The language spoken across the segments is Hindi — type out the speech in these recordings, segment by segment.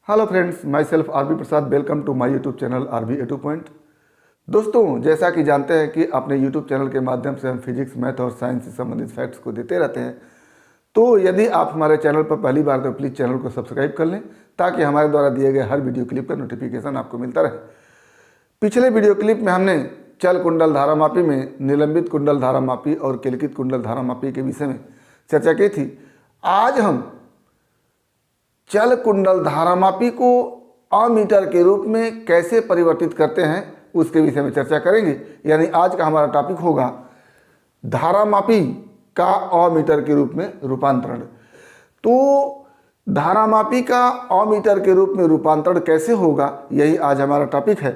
Hello friends, myself RB Prasad. Welcome to my YouTube channel RB A to point. दोस्तों, जैसा कि जानते हैं कि अपने यूट्यूब चैनल के माध्यम से हम फिजिक्स, मैथ और साइंस से संबंधित फैक्ट्स को देते रहते हैं। तो यदि आप हमारे चैनल पर पहली बार तो प्लीज़ चैनल को सब्सक्राइब कर लें ताकि हमारे द्वारा दिए गए हर वीडियो क्लिप का नोटिफिकेशन आपको मिलता रहे। पिछले वीडियो क्लिप में हमने चल कुंडल धारामापी में निलंबित कुंडल धारामापी और केलिकित कुंडल धारामापी के विषय में चर्चा की थी। आज हम चल कुंडल धारामापी को अमीटर के रूप में कैसे परिवर्तित करते हैं उसके विषय में चर्चा करेंगे। यानी आज का हमारा टॉपिक होगा धारामापी का अमीटर के रूप में रूपांतरण। तो धारामापी का अमीटर के रूप में रूपांतरण कैसे होगा, यही आज हमारा टॉपिक है।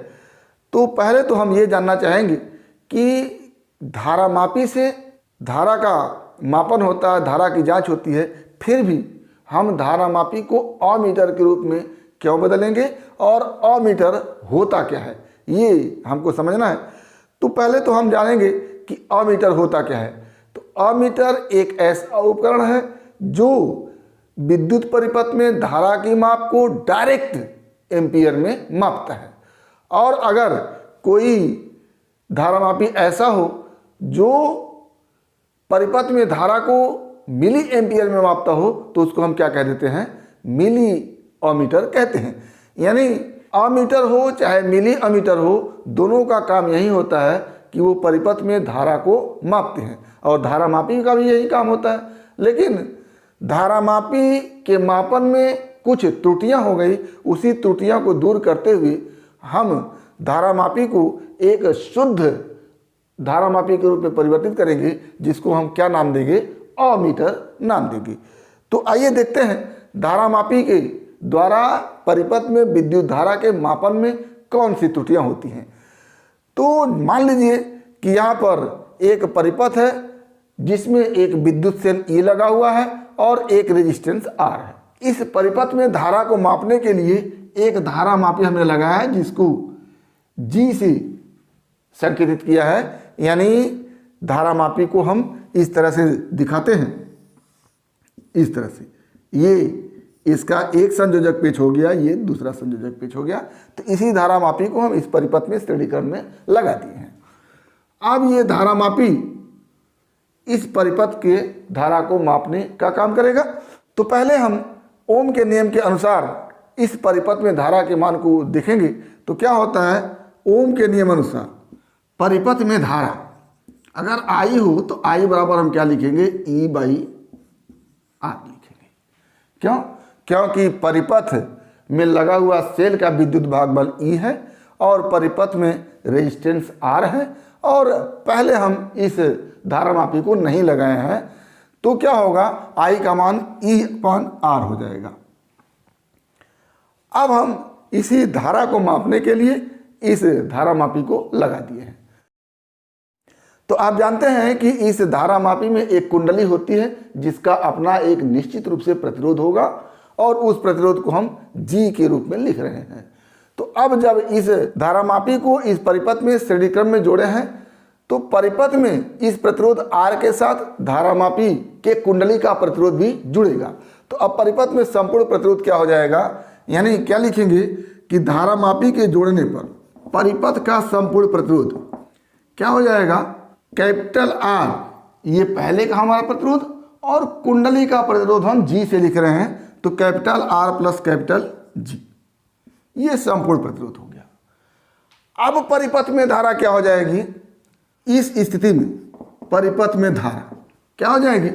तो पहले तो हम ये जानना चाहेंगे कि धारामापी से धारा का मापन होता है, धारा की जांच होती है, फिर भी हम धारामापी को अमीटर के रूप में क्यों बदलेंगे और अमीटर होता क्या है, ये हमको समझना है। तो पहले तो हम जानेंगे कि अमीटर होता क्या है। तो अमीटर एक ऐसा उपकरण है जो विद्युत परिपथ में धारा की माप को डायरेक्ट एम्पियर में मापता है। और अगर कोई धारामापी ऐसा हो जो परिपथ में धारा को मिली एम्पियर में मापता हो तो उसको हम क्या कह देते हैं, मिली अमीटर कहते हैं। यानी अमीटर हो चाहे मिली अमीटर हो, दोनों का काम यही होता है कि वो परिपथ में धारा को मापते हैं। और धारामापी का भी यही काम होता है। लेकिन धारामापी के मापन में कुछ त्रुटियां हो गई, उसी त्रुटियां को दूर करते हुए हम धारामापी को एक शुद्ध धारामापी के रूप में परिवर्तित करेंगे, जिसको हम क्या नाम देंगे, अमीटर नाम देंगे। तो आइए देखते हैं धारामापी के द्वारा परिपथ में विद्युत धारा के मापन में कौन सी त्रुटियां होती हैं। तो मान लीजिए कि यहाँ पर एक परिपथ है जिसमें एक विद्युत सेल ई लगा हुआ है और एक रेजिस्टेंस आर है। इस परिपथ में धारा को मापने के लिए एक धारामापी हमने लगाया है जिसको जी से संकेतित किया है। यानी धारामापी को हम इस तरह से दिखाते हैं, इस तरह से। ये इसका एक संयोजक पेच हो गया, ये दूसरा संयोजक पेच हो गया। तो इसी धारामापी को हम इस परिपथ में श्रेणीक्रम में लगा दिए हैं। अब ये धारामापी इस परिपथ के धारा को मापने का काम करेगा। तो पहले हम ओम के नियम के अनुसार इस परिपथ में धारा के मान को देखेंगे। तो क्या होता है, ओम के नियम अनुसार परिपथ में धारा अगर आई हो तो आई बराबर हम क्या लिखेंगे, ई बाई आर लिखेंगे। क्यों? क्योंकि परिपथ में लगा हुआ सेल का विद्युत भागबल ई है और परिपथ में रेजिस्टेंस आर है। और पहले हम इस धारामापी को नहीं लगाए हैं, तो क्या होगा, आई का मान ई अपॉन आर हो जाएगा। अब हम इसी धारा को मापने के लिए इस धारामापी को लगा दिए हैं। तो आप जानते हैं कि इस धारामापी में एक कुंडली होती है जिसका अपना एक निश्चित रूप से प्रतिरोध होगा और उस प्रतिरोध को हम जी के रूप में लिख रहे हैं। तो अब जब इस धारामापी को इस परिपथ में श्रेणीक्रम में जोड़े हैं तो परिपथ में इस प्रतिरोध आर के साथ धारामापी के कुंडली का प्रतिरोध भी जुड़ेगा। तो अब परिपथ में संपूर्ण प्रतिरोध क्या हो जाएगा, यानी क्या लिखेंगे कि धारामापी के जोड़ने पर परिपथ का संपूर्ण प्रतिरोध क्या हो जाएगा, कैपिटल आर, ये पहले का हमारा प्रतिरोध, और कुंडली का प्रतिरोध हम जी से लिख रहे हैं। तो capital R plus capital G, ये संपूर्ण प्रतिरोध हो गया। अब परिपथ में धारा क्या हो जाएगी, इस स्थिति में परिपथ में धारा क्या हो जाएगी,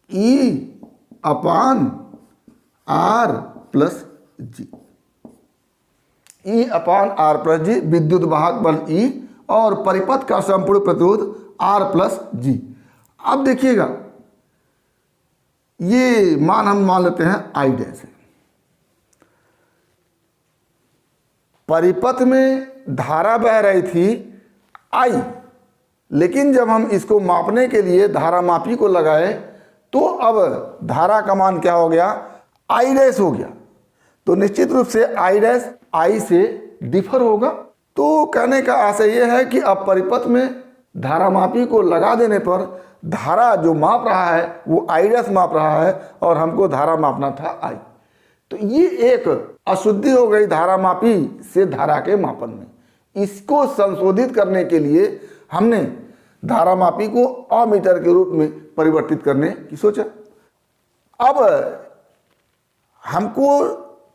E upon R plus G. E upon R plus G, विद्युत वाहक बल ई और परिपथ का संपूर्ण प्रतिरोध आर प्लस जी। अब देखिएगा ये मान हम मान लेते हैं आई डैश है। परिपथ में धारा बह रही थी आई, लेकिन जब हम इसको मापने के लिए धारामापी को लगाए तो अब धारा का मान क्या हो गया, आई डैश हो गया। तो निश्चित रूप से आई डैश आई से डिफर होगा। तो कहने का आशय यह है कि अब परिपथ में धारामापी को लगा देने पर धारा जो माप रहा है वो आई डैश माप रहा है और हमको धारा मापना था आई। तो ये एक अशुद्धि हो गई धारामापी से धारा के मापन में। इसको संशोधित करने के लिए हमने धारामापी को अमीटर के रूप में परिवर्तित करने की सोचा। अब हमको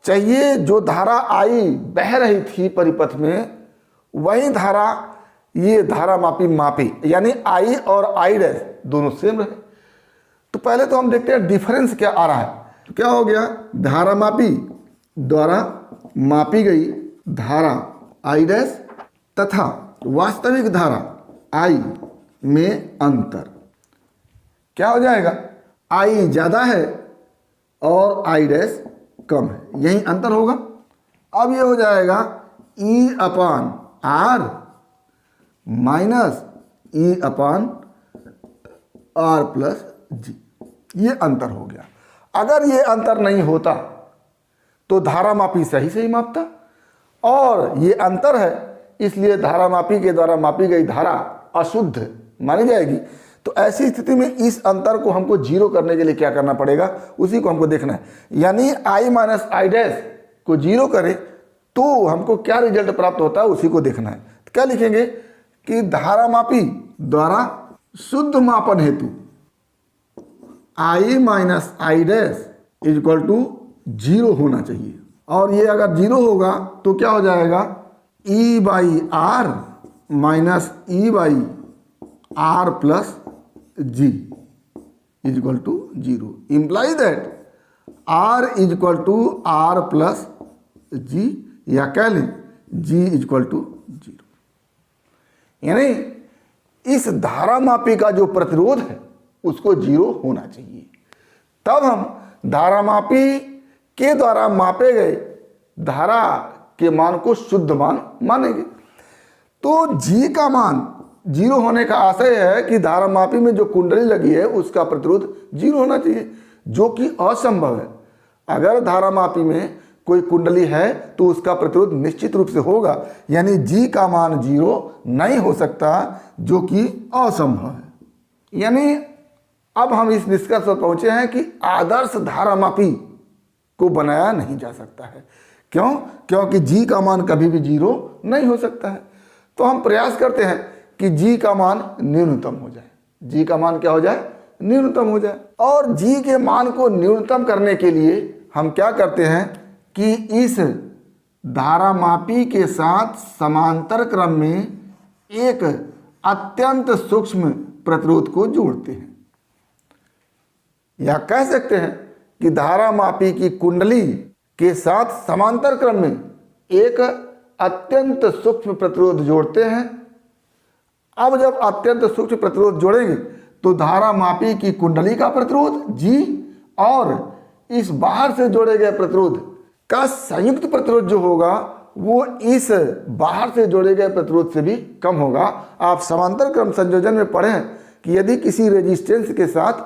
चाहिए जो धारा आई बह रही थी परिपथ में, वही धारा ये धारामापी मापी, यानी आई और आई डैश दोनों सेम रहे। तो पहले तो हम देखते हैं डिफरेंस क्या आ रहा है। तो क्या हो गया, धारामापी द्वारा मापी गई धारा आई डैश तथा वास्तविक धारा आई में अंतर क्या हो जाएगा, आई ज़्यादा है और आई डैश कम है, यही अंतर होगा। अब ये हो जाएगा E upon R minus E upon R plus G, ये अंतर हो गया। अगर ये अंतर नहीं होता तो धारामापी सही सही मापता, और ये अंतर है इसलिए धारामापी के द्वारा मापी गई धारा अशुद्ध मानी जाएगी। तो ऐसी स्थिति में इस अंतर को हमको जीरो करने के लिए क्या करना पड़ेगा, उसी को हमको देखना है। यानी आई माइनस आई डैश को जीरो करें तो हमको क्या रिजल्ट प्राप्त होता है उसी को देखना है। तो क्या लिखेंगे कि धारामापी द्वारा शुद्ध मापन हेतु I minus I dash is equal to zero होना चाहिए, और ये अगर जीरो होगा तो क्या हो जाएगा, E by R minus E by R plus G is equal to zero, imply that R is equal to R plus G, या कह लें G is equal to zero. यानी इस धारामापी का जो प्रतिरोध है उसको जीरो होना चाहिए, तब हम धारामापी के द्वारा मापे गए धारा के मान को शुद्ध मान मानेंगे। तो जी का मान जीरो होने का आशय है कि धारामापी में जो कुंडली लगी है उसका प्रतिरोध जीरो होना चाहिए, जो कि असंभव है। अगर धारामापी में कोई कुंडली है तो उसका प्रतिरोध निश्चित रूप से होगा, यानी जी का मान जीरो नहीं हो सकता, जो कि असंभव है। यानी अब हम इस निष्कर्ष पर पहुंचे हैं कि आदर्श धारामापी को बनाया नहीं जा सकता है। क्यों? क्योंकि जी का मान कभी भी जीरो नहीं हो सकता है। तो हम प्रयास करते हैं कि जी का मान न्यूनतम हो जाए। जी का मान क्या हो जाए, न्यूनतम हो जाए। और जी के मान को न्यूनतम करने के लिए हम क्या करते हैं कि इस धारामापी के साथ समांतर क्रम में एक अत्यंत सूक्ष्म प्रतिरोध को जोड़ते हैं, या कह सकते हैं कि धारामापी की कुंडली के साथ समांतर क्रम में एक अत्यंत सूक्ष्म प्रतिरोध जोड़ते हैं। अब जब अत्यंत सूक्ष्म प्रतिरोध जोड़ेंगे तो धारामापी की कुंडली का प्रतिरोध जी और इस बाहर से जोड़े गए प्रतिरोध का संयुक्त प्रतिरोध जो होगा वो इस बाहर से जोड़े गए प्रतिरोध से भी कम होगा। आप समांतर क्रम संयोजन में पढ़े हैं कि यदि किसी रेजिस्टेंस के साथ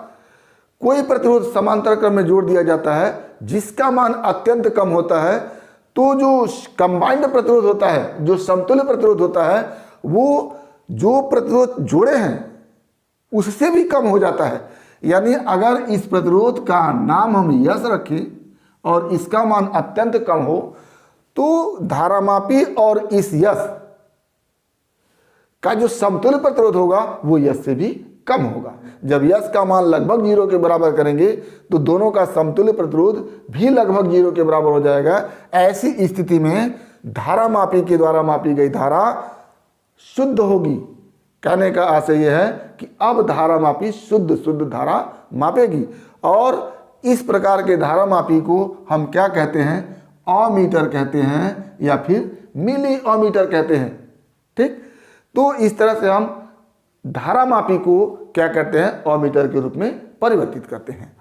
कोई प्रतिरोध समांतर क्रम में जोड़ दिया जाता है जिसका मान अत्यंत कम होता है, तो जो कंबाइंड प्रतिरोध होता है, जो समतुल्य प्रतिरोध होता है, वो जो प्रतिरोध जोड़े हैं उससे भी कम हो जाता है। यानी अगर इस प्रतिरोध का नाम हम यश रखें और इसका मान अत्यंत कम हो तो धारामापी और इस यश का जो समतुल्य प्रतिरोध होगा वो यश से भी कम होगा। जब यश का मान लगभग जीरो के बराबर करेंगे तो दोनों का समतुल्य प्रतिरोध भी लगभग जीरो के बराबर हो जाएगा। ऐसी स्थिति में धारामापी के द्वारा मापी गई धारा शुद्ध होगी। कहने का आशय यह है कि अब धारामापी शुद्ध धारा मापेगी, और इस प्रकार के धारामापी को हम क्या कहते हैं, अमीटर कहते हैं या फिर मिली अमीटर कहते हैं। ठीक, तो इस तरह से हम धारामापी को क्या करते हैं, अमीटर के रूप में परिवर्तित करते हैं।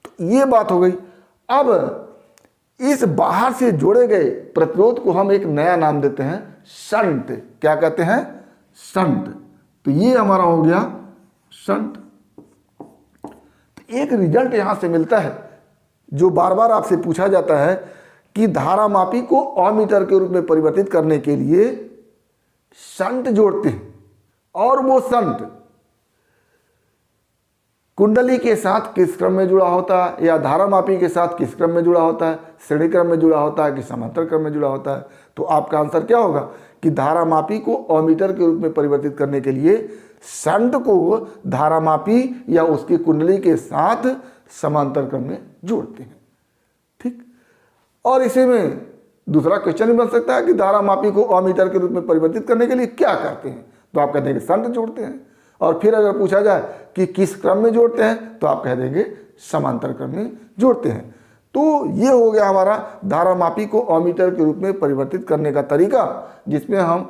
तो ये बात हो गई। अब इस बाहर से जोड़े गए प्रतिरोध को हम एक नया नाम देते हैं शंट। क्या कहते हैं, शंट। तो ये हमारा हो गया शंट। तो एक रिजल्ट यहां से मिलता है जो बार बार आपसे पूछा जाता है कि धारामापी को अमीटर के रूप में परिवर्तित करने के लिए शंट जोड़ते हैं, और वो शंट कुंडली के साथ किस क्रम में जुड़ा होता है, या धारामापी के साथ किस क्रम में जुड़ा होता है, श्रेणी क्रम में जुड़ा होता है कि समांतर क्रम में जुड़ा होता है। तो आपका आंसर क्या होगा कि धारामापी को अमीटर के रूप में परिवर्तित करने के लिए शंट को धारामापी या उसकी कुंडली के साथ समांतर क्रम में जोड़ते हैं। ठीक, और इसी में दूसरा क्वेश्चन भी बन सकता है कि धारामापी को अमीटर के रूप में परिवर्तित करने के लिए क्या करते हैं, तो आप कह देंगे शंट जोड़ते हैं। और फिर अगर पूछा जाए कि किस क्रम में जोड़ते हैं, तो आप कह देंगे समांतर क्रम में जोड़ते हैं। तो ये हो गया हमारा धारामापी को अमीटर के रूप में परिवर्तित करने का तरीका, जिसमें हम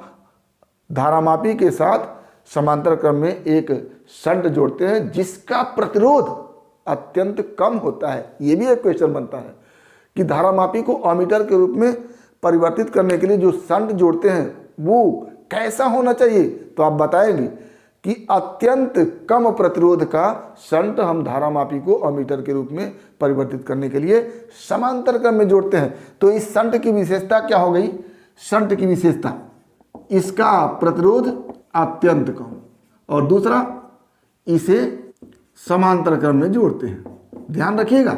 धारामापी के साथ समांतर क्रम में एक शंट जोड़ते हैं जिसका प्रतिरोध अत्यंत कम होता है। ये भी एक क्वेश्चन बनता है कि धारामापी को अमीटर के रूप में परिवर्तित करने के लिए जो शंट जोड़ते हैं वो कैसा होना चाहिए, तो आप बताएंगे कि अत्यंत कम प्रतिरोध का शंट हम धारामापी को अमीटर के रूप में परिवर्तित करने के लिए समांतर क्रम में जोड़ते हैं। तो इस शंट की विशेषता क्या हो गई, शंट की विशेषता इसका प्रतिरोध अत्यंत कम, और दूसरा इसे समांतर क्रम में जोड़ते हैं। ध्यान रखिएगा,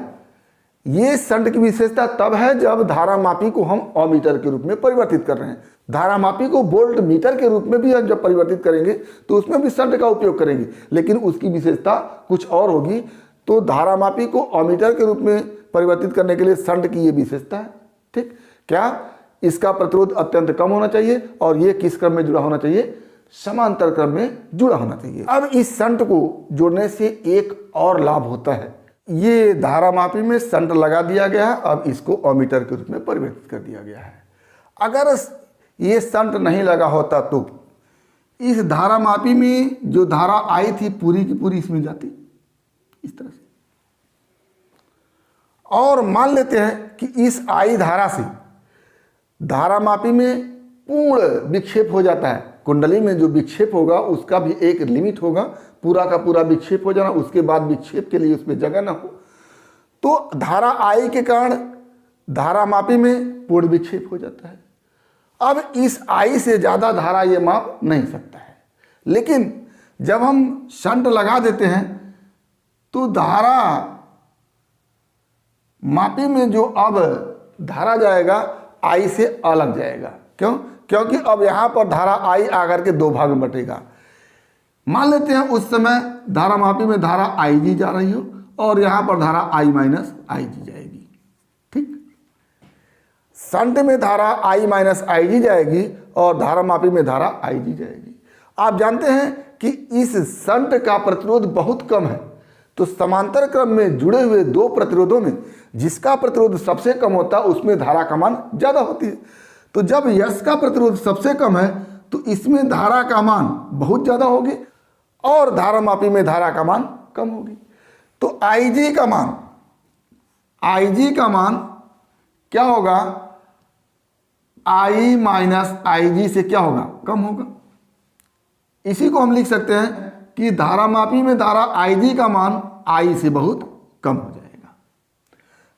ये शंट की विशेषता तब है जब धारामापी को हम अमीटर के रूप में परिवर्तित कर रहे हैं। धारामापी को वोल्ट मीटर के रूप में भी हम जब परिवर्तित करेंगे तो उसमें भी शंट का उपयोग करेंगे, लेकिन उसकी विशेषता कुछ और होगी। तो धारामापी को अमीटर के रूप में परिवर्तित करने के लिए शंट की ये विशेषता है। ठीक, क्या इसका प्रतिरोध अत्यंत कम होना चाहिए, और ये किस क्रम में जुड़ा होना चाहिए, समांतर क्रम में जुड़ा होना चाहिए। अब इस शंट को जोड़ने से एक और लाभ होता है, ये धारामापी में शंट लगा दिया गया है, अब इसको अमीटर के रूप में परिवर्तित कर दिया गया है। अगर ये शंट नहीं लगा होता तो इस धारामापी में जो धारा आई थी पूरी की पूरी इसमें जाती, इस तरह से। और मान लेते हैं कि इस आई धारा से धारामापी में पूर्ण विक्षेप हो जाता है। कुंडली में जो विक्षेप होगा उसका भी एक लिमिट होगा, पूरा का पूरा विक्षेप हो जाना, उसके बाद विक्षेप के लिए उसमें जगह ना हो। तो धारा आई के कारण धारामापी में पूर्ण विक्षेप हो जाता है। अब इस आई से ज़्यादा धारा ये माप नहीं सकता है, लेकिन जब हम शंट लगा देते हैं तो धारा मापी में जो अब धारा जाएगा आई से अलग जाएगा। क्यों? क्योंकि अब यहाँ पर धारा आई आकर के दो भाग में बटेगा। मान लेते हैं उस समय धारामापी में धारा आई जी जा रही हो और यहाँ पर धारा आई माइनस आई जी जाएगी। ठीक, शंट में धारा आई माइनस आई जी जाएगी और धारामापी में धारा आई जी जाएगी। आप जानते हैं कि इस शंट का प्रतिरोध बहुत कम है, तो समांतर क्रम में जुड़े हुए दो प्रतिरोधों में जिसका प्रतिरोध सबसे कम होता है उसमें धारा का मान ज़्यादा होती है। तो जब यश का प्रतिरोध सबसे कम है तो इसमें धारा का मान बहुत ज़्यादा होगी और धारामापी में धारा का मान कम होगी। तो IG का मान क्या होगा, I माइनस IG से क्या होगा, कम होगा। इसी को हम लिख सकते हैं कि धारामापी में धारा IG का मान I से बहुत कम हो जाएगा।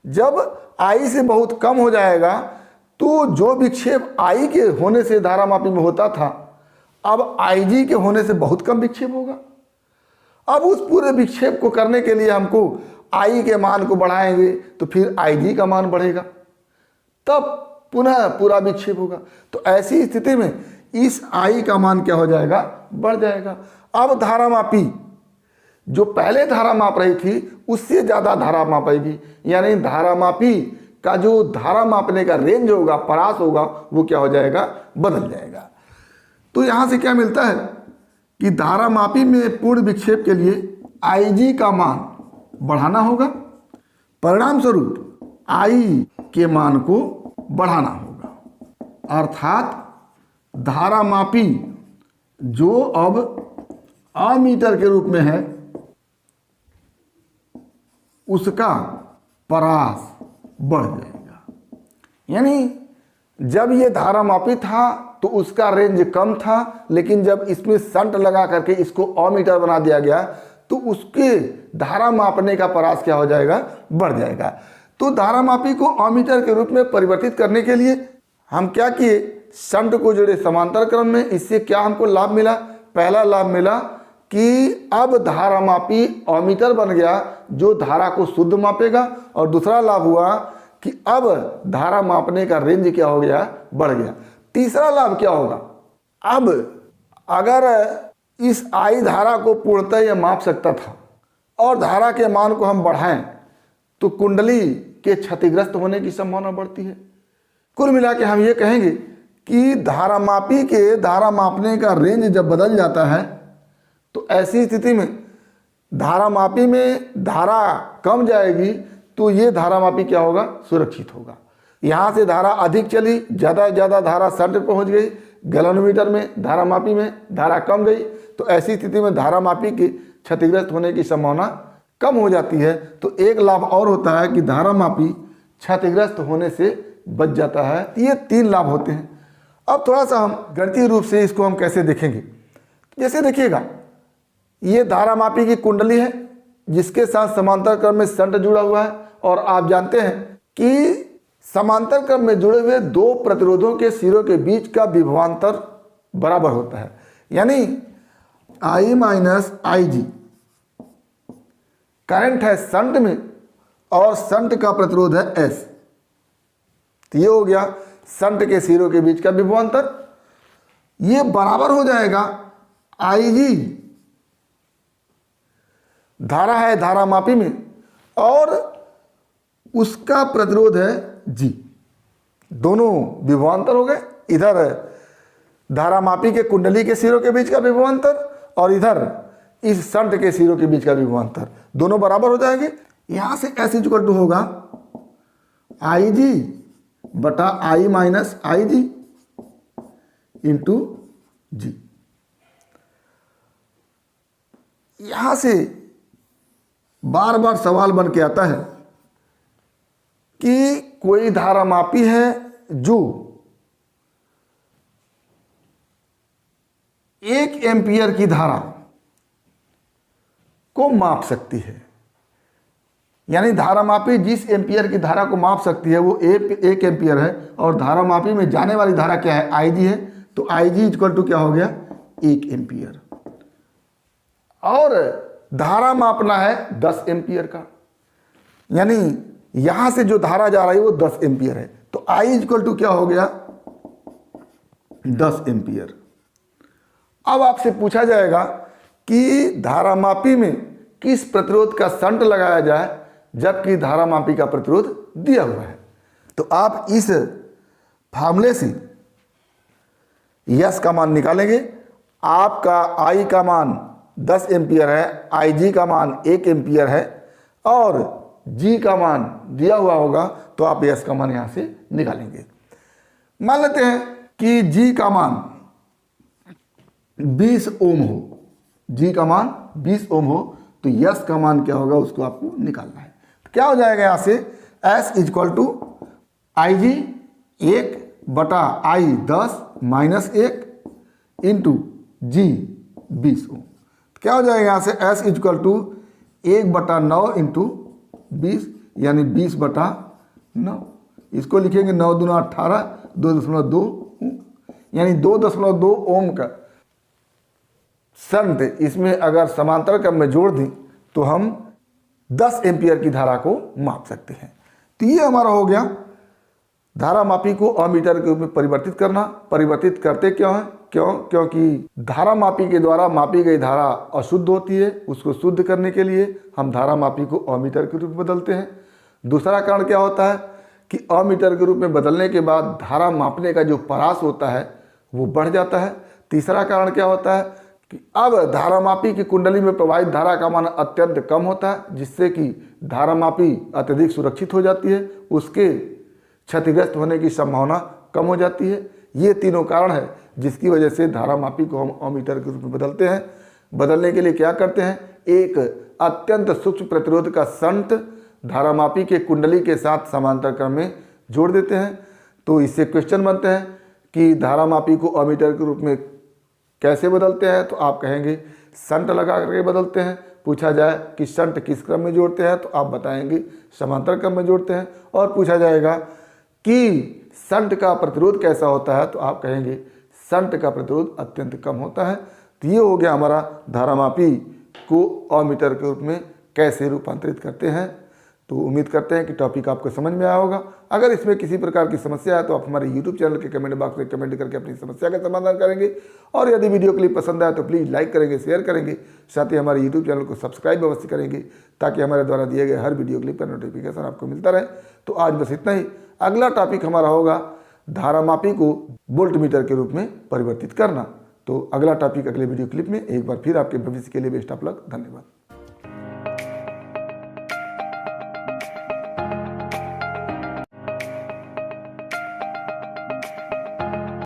जब I से बहुत कम हो जाएगा तो जो विक्षेप I के होने से धारामापी में होता था अब IG के होने से बहुत कम विक्षेप होगा। अब उस पूरे विक्षेप को करने के लिए हमको I के मान को बढ़ाएंगे तो फिर IG का मान बढ़ेगा, तब पुनः पूरा विक्षेप होगा। तो ऐसी स्थिति में इस I का मान क्या हो जाएगा, बढ़ जाएगा। अब धारामापी जो पहले धारा माप रही थी उससे ज़्यादा धारा मापेगी, यानी धारामापी का जो धारा मापने का रेंज होगा, परास होगा, वो क्या हो जाएगा, बदल जाएगा। तो यहाँ से क्या मिलता है कि धारामापी में पूर्ण विक्षेप के लिए IG का मान बढ़ाना होगा, परिणाम स्वरूप I के मान को बढ़ाना होगा। अर्थात धारामापी जो अब अमीटर के रूप में है उसका परास बढ़ जाएगा। यानी जब ये धारामापी था तो उसका रेंज कम था, लेकिन जब इसमें शंट लगा करके इसको अमीटर बना दिया गया तो उसके धारा मापने का परास क्या हो जाएगा, बढ़ जाएगा। तो धारामापी को अमीटर के रूप में परिवर्तित करने के लिए हम क्या किए, शंट को जोड़े समांतर क्रम में। इससे क्या हमको लाभ मिला, पहला लाभ मिला कि अब धारामापी अमीटर बन गया जो धारा को शुद्ध मापेगा, और दूसरा लाभ हुआ कि अब धारा मापने का रेंज क्या हो गया, बढ़ गया। तीसरा लाभ क्या होगा, अब अगर इस आई धारा को पूर्णतः यह माप सकता था और धारा के मान को हम बढ़ाएं तो कुंडली के क्षतिग्रस्त होने की संभावना बढ़ती है। कुल मिला के हम ये कहेंगे कि धारामापी के धारा मापने का रेंज जब बदल जाता है तो ऐसी स्थिति में धारामापी में धारा कम जाएगी तो ये धारामापी क्या होगा, सुरक्षित होगा। यहाँ से धारा अधिक चली, ज़्यादा धारा शंट पहुँच गई, गैल्वेनोमीटर में धारामापी में धारा कम गई, तो ऐसी स्थिति में धारामापी के क्षतिग्रस्त होने की संभावना कम हो जाती है। तो एक लाभ और होता है कि धारामापी क्षतिग्रस्त होने से बच जाता है। ये 3 लाभ होते हैं। अब थोड़ा सा हम गणितीय रूप से इसको हम कैसे देखेंगे। जैसे देखिएगा, ये धारामापी की कुंडली है जिसके साथ समांतर क्रम में शंट जुड़ा हुआ है, और आप जानते हैं कि समांतर क्रम में जुड़े हुए 2 प्रतिरोधों के सिरों के बीच का विभवांतर बराबर होता है, यानी I माइनस IG करंट है शंट में और शंट का प्रतिरोध है S। तो ये हो गया शंट के सिरों के बीच का विभवांतर। ये बराबर हो जाएगा IG, धारा है धारामापी में और उसका प्रतिरोध है G। दोनों विभवांतर हो गए, इधर धारामापी के कुंडली के सिरों के बीच का विभवांतर और इधर इस शंट के सिरों के बीच का विभवांतर, दोनों बराबर हो जाएंगे। यहां से S इक्वल टू होगा IG बटा I minus IG into G। यहां से बार बार सवाल बन के आता है कि कोई धारामापी है जो 1 एम्पियर की धारा को माप सकती है, यानी धारामापी जिस एम्पियर की धारा को माप सकती है वो 1 एम्पियर है, और धारामापी में जाने वाली धारा क्या है, IG है। तो IG इक्वल टू क्या हो गया, 1 एम्पियर, और धारा मापना है 10 एम्पियर का, यानी यहां से जो धारा जा रही है वो 10 एम्पियर है। तो I इक्वल टू क्या हो गया, 10 एम्पियर। अब आपसे पूछा जाएगा कि धारामापी में किस प्रतिरोध का शंट लगाया जाए जबकि धारामापी का प्रतिरोध दिया हुआ है। तो आप इस फार्मूले से यस का मान निकालेंगे। आपका I का मान 10 एम्पियर है, IG का मान 1 एम्पियर है और G का मान दिया हुआ होगा, तो आप यस का मान यहाँ से निकालेंगे। मान लेते हैं कि G का मान 20 ओम हो, G का मान 20 ओम हो, तो यस का मान क्या होगा उसको आपको निकालना है। तो क्या हो जाएगा यहाँ से, S इक्वल टू IG 1 बटा I 10 माइनस 1 इंटू G 20 ओम। क्या हो जाएगा यहाँ से, S इक्वल टू 1 बटा 9 इंटू 20, यानी 20 बटा 9। इसको लिखेंगे 9 दूना 18, 2.2 ओम, यानी 2.2 ओम का शंट इसमें अगर समांतर क्रम में जोड़ दी तो हम 10 एम्पियर की धारा को माप सकते हैं। तो ये हमारा हो गया धारामापी को अमीटर के रूप में परिवर्तित करना। परिवर्तित करते क्यों हैं, क्योंकि धारामापी के द्वारा मापी गई धारा अशुद्ध होती है, उसको शुद्ध करने के लिए हम धारामापी को अमीटर के रूप में बदलते हैं। दूसरा कारण क्या होता है कि अमीटर के रूप में बदलने के बाद धारा मापने का जो परास होता है वो बढ़ जाता है। तीसरा कारण क्या होता है कि अब धारामापी की कुंडली में प्रवाहित धारा का मान अत्यंत कम होता है, जिससे कि धारामापी अत्यधिक सुरक्षित हो जाती है, उसके क्षतिग्रस्त होने की संभावना कम हो जाती है। ये तीनों कारण है जिसकी वजह से धारामापी को हम अमीटर के रूप में बदलते हैं। बदलने के लिए क्या करते हैं, एक अत्यंत सूक्ष्म प्रतिरोध का शंट धारामापी के कुंडली के साथ समांतर क्रम में जोड़ देते हैं। तो इससे क्वेश्चन बनते हैं कि धारामापी को अमीटर के रूप में कैसे बदलते हैं, तो आप कहेंगे शंट लगा करके बदलते हैं। पूछा जाए कि शंट किस क्रम में जोड़ते हैं, तो आप बताएंगे समांतर क्रम में जोड़ते हैं। और पूछा जाएगा कि शंट का प्रतिरोध कैसा होता है, तो आप कहेंगे शंट का प्रतिरोध अत्यंत कम होता है। तो ये हो गया हमारा धारामापी को अमीटर के रूप में कैसे रूपांतरित करते हैं। तो उम्मीद करते हैं कि टॉपिक आपको समझ में आया होगा। अगर इसमें किसी प्रकार की समस्या है तो आप हमारे YouTube चैनल के कमेंट बॉक्स में कमेंट करके अपनी समस्या का समाधान करेंगे। और यदि वीडियो क्लिप पसंद आए तो प्लीज़ लाइक करेंगे, शेयर करेंगे, साथ ही हमारे YouTube चैनल को सब्सक्राइब अवश्य करेंगे ताकि हमारे द्वारा दिए गए हर वीडियो क्लिप का नोटिफिकेशन आपको मिलता रहे। तो आज बस इतना ही। अगला टॉपिक हमारा होगा धारामापी को वोल्ट मीटर के रूप में परिवर्तित करना। तो अगला टॉपिक अगले वीडियो क्लिप में। एक बार फिर आपके भविष्य के लिए बेस्ट ऑफ लक। धन्यवाद।